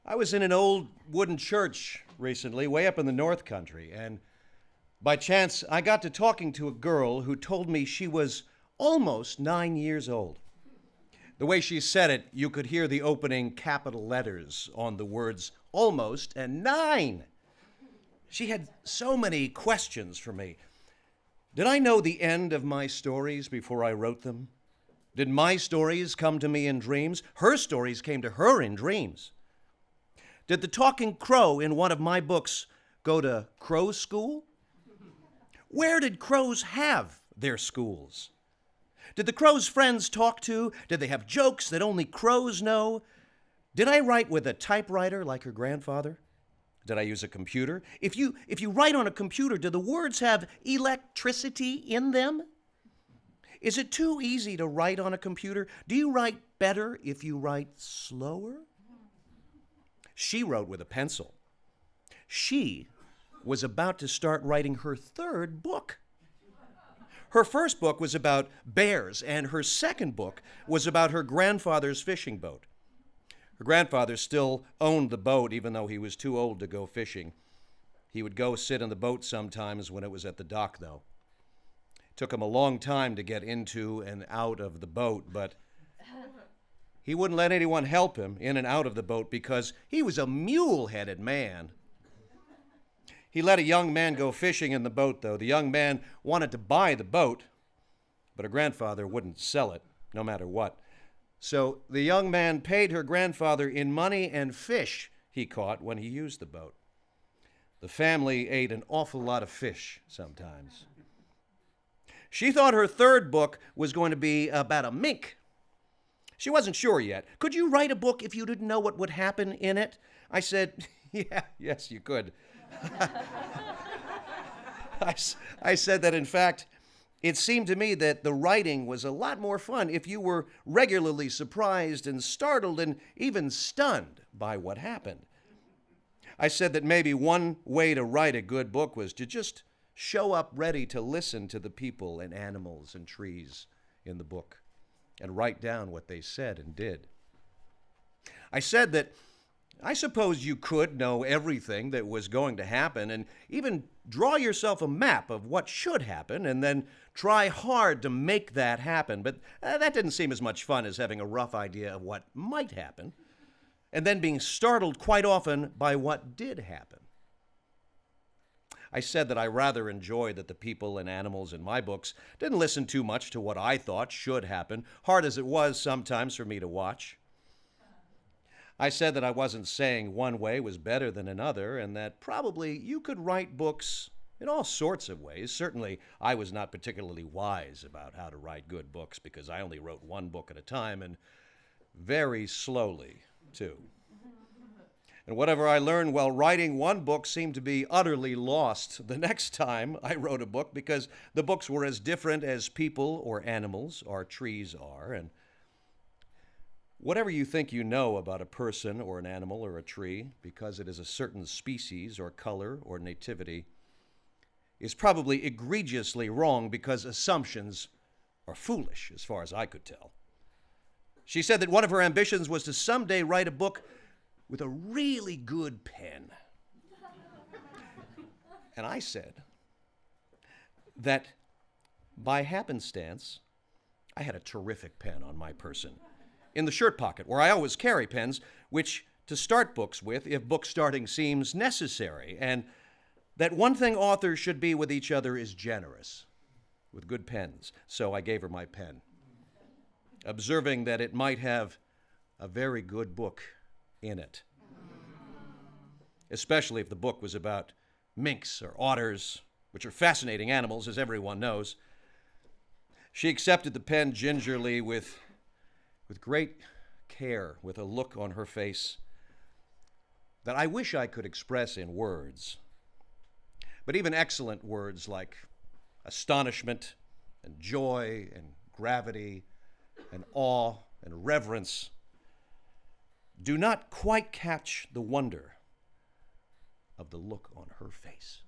I was in an old wooden church recently, way up in the North Country, and by chance I got to talking to a girl who told me she was almost 9 years old. The way she said it, you could hear the opening capital letters on the words almost and 9. She had so many questions for me. Did I know the end of my stories before I wrote them? Did my stories come to me in dreams? Her stories came to her in dreams. Did the talking crow in one of my books go to crow school? Where did crows have their schools? Did the crow's friends talk to? Did they have jokes that only crows know? Did I write with a typewriter like her grandfather? Did I use a computer? If you write on a computer, do the words have electricity in them? Is it too easy to write on a computer? Do you write better if you write slower? She wrote with a pencil. She was about to start writing her third book. Her first book was about bears, and her second book was about her grandfather's fishing boat. Her grandfather still owned the boat, even though he was too old to go fishing. He would go sit in the boat sometimes when it was at the dock, though. It took him a long time to get into and out of the boat, but he wouldn't let anyone help him in and out of the boat because he was a mule-headed man. He let a young man go fishing in the boat, though. The young man wanted to buy the boat, but her grandfather wouldn't sell it, no matter what. So the young man paid her grandfather in money and fish he caught when he used the boat. The family ate an awful lot of fish sometimes. She thought her third book was going to be about a mink. She wasn't sure yet. Could you write a book if you didn't know what would happen in it? I said, yes, you could. I said that, in fact, it seemed to me that the writing was a lot more fun if you were regularly surprised and startled and even stunned by what happened. I said that maybe one way to write a good book was to just show up ready to listen to the people and animals and trees in the book and write down what they said and did. I said that I suppose you could know everything that was going to happen and even draw yourself a map of what should happen and then try hard to make that happen. But that didn't seem as much fun as having a rough idea of what might happen and then being startled quite often by what did happen. I said that I rather enjoyed that the people and animals in my books didn't listen too much to what I thought should happen, hard as it was sometimes for me to watch. I said that I wasn't saying one way was better than another, and that probably you could write books in all sorts of ways. Certainly, I was not particularly wise about how to write good books because I only wrote one book at a time, and very slowly, too. And whatever I learned while writing one book seemed to be utterly lost the next time I wrote a book because the books were as different as people or animals or trees are, and whatever you think you know about a person or an animal or a tree, because it is a certain species or color or nativity, is probably egregiously wrong because assumptions are foolish, as far as I could tell. She said that one of her ambitions was to someday write a book with a really good pen. And I said that by happenstance, I had a terrific pen on my person in the shirt pocket, where I always carry pens, which to start books with if book starting seems necessary, and that one thing authors should be with each other is generous, with good pens. So I gave her my pen, observing that it might have a very good book in it, especially if the book was about minks or otters, which are fascinating animals, as everyone knows. She accepted the pen gingerly with great care, with a look on her face that I wish I could express in words. But even excellent words like astonishment and joy and gravity and awe and reverence do not quite catch the wonder of the look on her face.